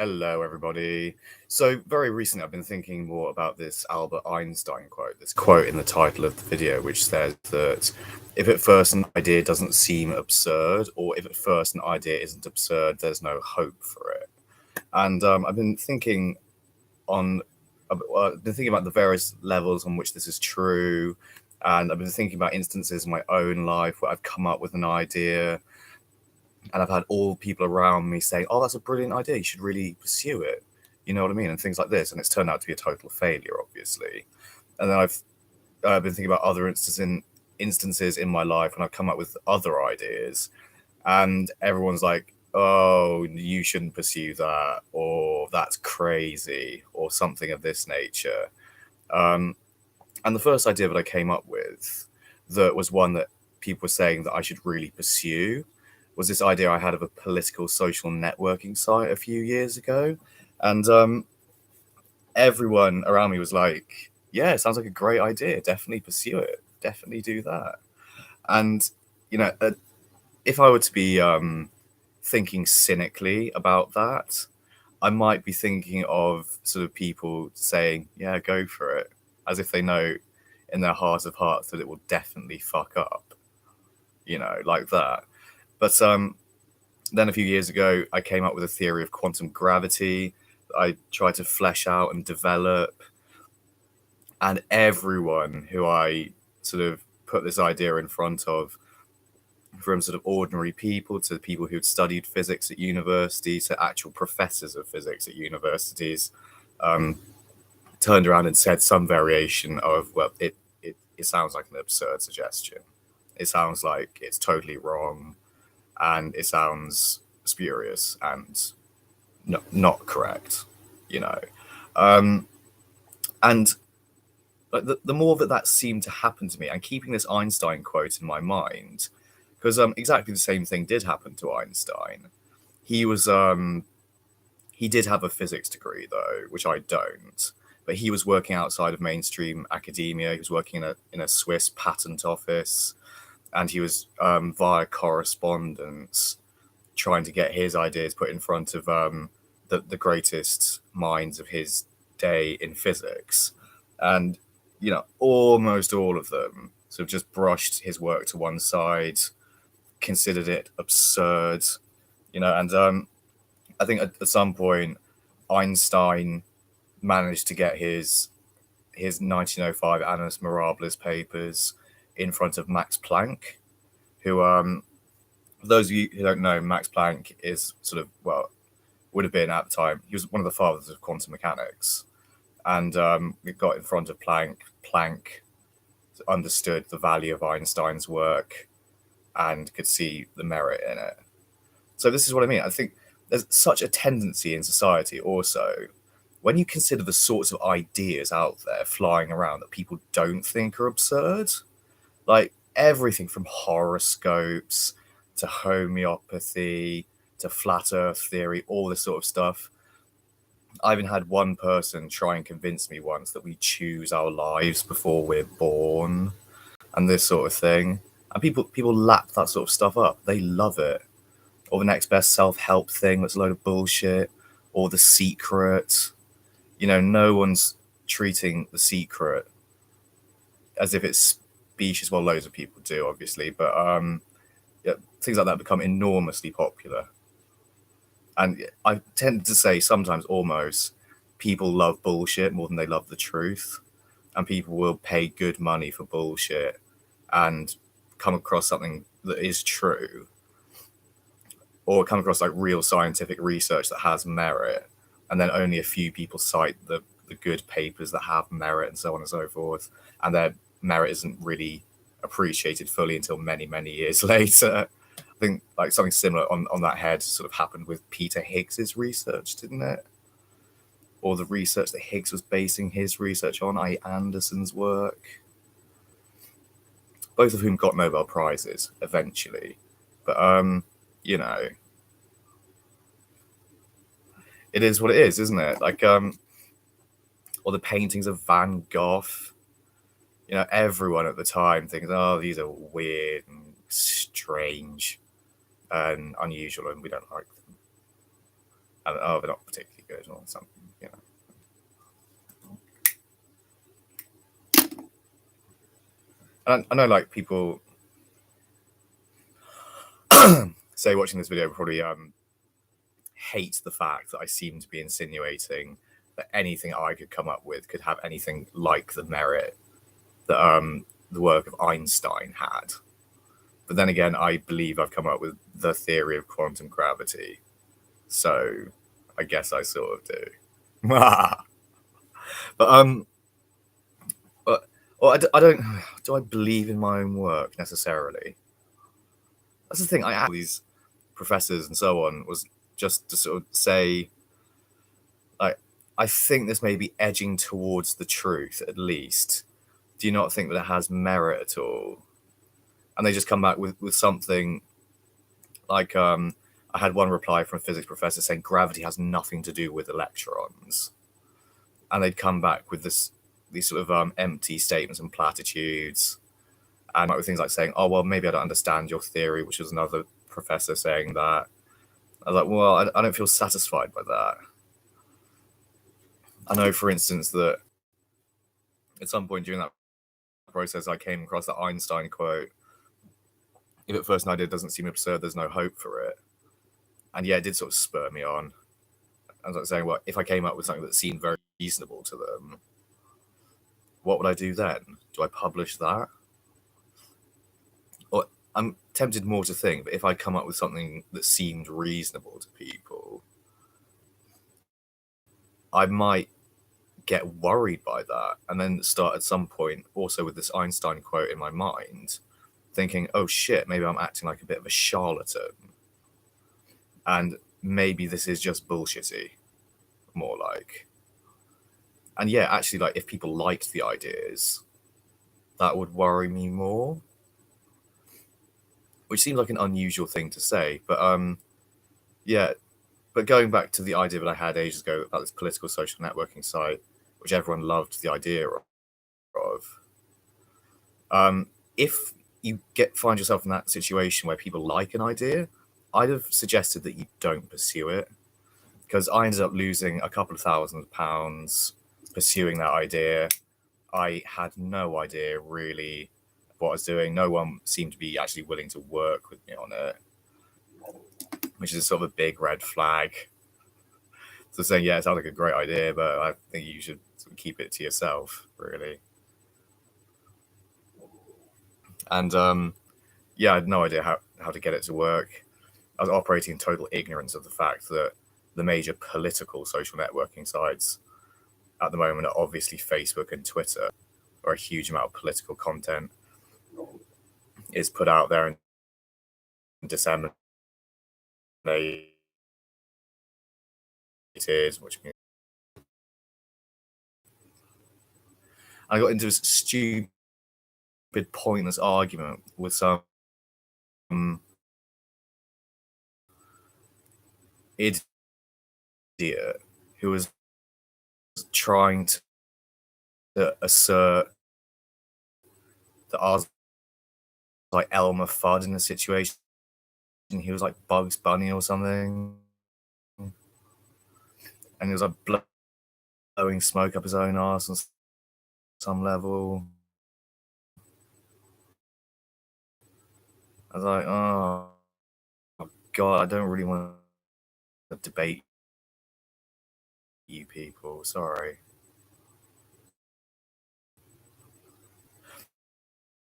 Hello, everybody. So, very recently, I've been thinking more about this Albert Einstein quote, this quote in the title of the video, which says that if at first an idea doesn't seem absurd, or if at first an idea isn't absurd, there's no hope for it. And I've been thinking I've been thinking about the various levels on which this is true, and I've been thinking about instances in my own life where I've come up with an idea and I've had all people around me saying, "Oh, that's a brilliant idea. You should really pursue it." You know what I mean? And things like this, and it's turned out to be a total failure, obviously. And then I've been thinking about other instances in my life when I've come up with other ideas, and everyone's like, "Oh, you shouldn't pursue that," or "That's crazy," or something of this nature. Um, and the first idea that I came up with, that was one that people were saying that I should really pursue, was this idea I had of a political social networking site a few years ago. And everyone around me was like, "Yeah, it sounds like a great idea. Definitely pursue it. Definitely do that." And, you know, if I were to be thinking cynically about that, I might be thinking of sort of people saying, "Yeah, go for it," as if they know in their heart of hearts that it will definitely fuck up, like that. But then a few years ago, I came up with a theory of quantum gravity that I tried to flesh out and develop. And everyone who I sort of put this idea in front of, from sort of ordinary people to people who'd studied physics at university to actual professors of physics at universities, turned around and said some variation of, "Well, it sounds like an absurd suggestion. It sounds like it's totally wrong, and it sounds spurious and not correct," you know. And like the more that seemed to happen to me, and keeping this Einstein quote in my mind, because exactly the same thing did happen to Einstein. He was he did have a physics degree though, which I don't. But he was working outside of mainstream academia. He was working in a Swiss patent office, and he was via correspondence trying to get his ideas put in front of the greatest minds of his day in physics. And, almost all of them sort of just brushed his work to one side, considered it absurd, and I think at some point Einstein managed to get his 1905 Annus Mirabilis papers in front of Max Planck, who for those of you who don't know, Max Planck is sort of, well, would have been at the time, he was one of the fathers of quantum mechanics. And it got in front of Planck. Planck understood the value of Einstein's work and could see the merit in it. So this is what I mean. I think there's such a tendency in society also, when you consider the sorts of ideas out there flying around that people don't think are absurd, like everything from horoscopes to homeopathy to flat earth theory, all this sort of stuff. I even had one person try and convince me once that we choose our lives before we're born and this sort of thing. And people lap that sort of stuff up. They love it. Or the next best self-help thing that's a load of bullshit. Or The Secret. No one's treating The Secret as if it's specious. Well, loads of people do, obviously. But yeah, things like that become enormously popular. And I tend to say sometimes almost people love bullshit more than they love the truth. And people will pay good money for bullshit and come across something that is true, or come across like real scientific research that has merit. And then only a few people cite the good papers that have merit and so on and so forth. And their merit isn't really appreciated fully until many, many years later. I think like something similar on that head sort of happened with Peter Higgs's research, didn't it? Or the research that Higgs was basing his research on, i.e. Anderson's work. Both of whom got Nobel Prizes eventually. But, it is what it is, isn't it? Like, or the paintings of Van Gogh. Everyone at the time thinks, "Oh, these are weird and strange and unusual, and we don't like them." and oh, they're not particularly good or something, you know. And I know, like, people say watching this video probably hate the fact that I seem to be insinuating that anything I could come up with could have anything like the merit that the work of Einstein had. But then again, I believe I've come up with the theory of quantum gravity, so I guess I sort of do. But well, I don't. Do I believe in my own work necessarily? That's the thing. I asked these professors and so on was just to sort of say, like, I think this may be edging towards the truth at least. Do you not think that it has merit at all? And they just come back with something like, I had one reply from a physics professor saying gravity has nothing to do with electrons. And they'd come back with these sort of empty statements and platitudes. And with things like saying, oh, well, maybe I don't understand your theory, which was another professor saying that. I was like, well, I don't feel satisfied by that. I know, for instance, that at some point during that process, I came across the Einstein quote, if at first an idea doesn't seem absurd, there's no hope for it. And yeah, it did sort of spur me on. I was like saying, well, if I came up with something that seemed very reasonable to them, what would I do then? Do I publish that? Or I'm tempted more to think that if I come up with something that seemed reasonable to people, I might get worried by that and then start at some point also with this Einstein quote in my mind thinking, oh shit, maybe I'm acting like a bit of a charlatan and maybe this is just bullshitty, more like. And yeah, actually, like, if people liked the ideas, that would worry me more, which seems like an unusual thing to say, but yeah. But going back to the idea that I had ages ago about this political social networking site, which everyone loved the idea of, if you find yourself in that situation where people like an idea, I'd have suggested that you don't pursue it, because I ended up losing a couple of £1,000s pursuing that idea. I had no idea really what I was doing. No one seemed to be actually willing to work with me on it, which is sort of a big red flag. So saying, yeah, it sounds like a great idea, but I think you should sort of keep it to yourself, really. And yeah, I had no idea how to get it to work. I was operating in total ignorance of the fact that the major political social networking sites at the moment are obviously Facebook and Twitter, where a huge amount of political content is put out there and disseminated, which I got into this stupid, pointless argument with some idiot who was trying to assert that I was like Elmer Fudd in the situation. He was like Bugs Bunny or something. And he was like blowing smoke up his own arse on some level. I was like, oh God, I don't really want to debate you people. Sorry.